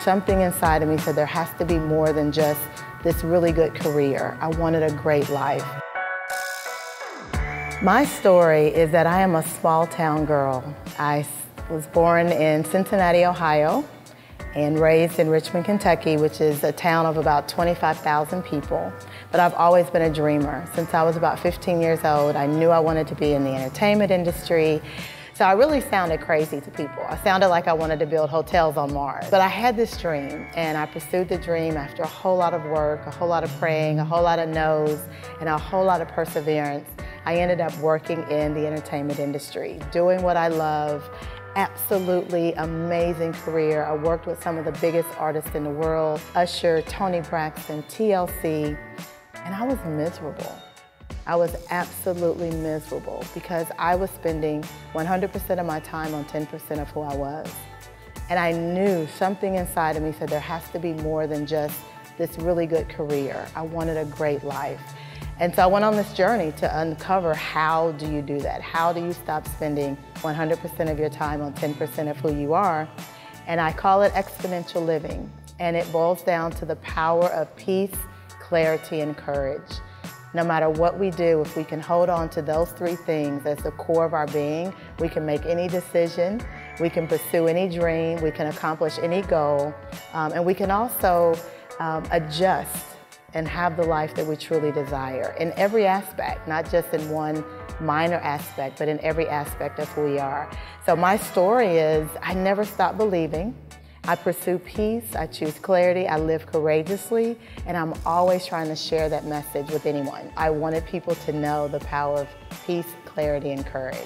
something inside of me said there has to be more than just this really good career. I wanted a great life. My story is that I am a small town girl. I was born in Cincinnati, Ohio, and raised in Richmond, Kentucky, which is a town of about 25,000 people. But I've always been a dreamer. Since I was about 15 years old, I knew I wanted to be in the entertainment industry. So I really sounded crazy to people. I sounded like I wanted to build hotels on Mars. But I had this dream, and I pursued the dream after a whole lot of work, a whole lot of praying, a whole lot of no's, and a whole lot of perseverance. I ended up working in the entertainment industry, doing what I love. Absolutely amazing career. I worked with some of the biggest artists in the world, Usher, Toni, Braxton, TLC, and I was miserable. I was absolutely miserable because I was spending 100% of my time on 10% of who I was. And I knew something inside of me said there has to be more than just this really good career. I wanted a great life. And so I went on this journey to uncover how do you do that? How do you stop spending 100% of your time on 10% of who you are? And I call it exponential living. And it boils down to the power of peace, clarity, and courage. No matter what we do, if we can hold on to those three things as the core of our being, we can make any decision, we can pursue any dream, we can accomplish any goal, and we can also adjust and have the life that we truly desire in every aspect, not just in one minor aspect, but in every aspect of who we are. So my story is I never stopped believing. I pursue peace, I choose clarity, I live courageously, and I'm always trying to share that message with anyone. I wanted people to know the power of peace, clarity, and courage.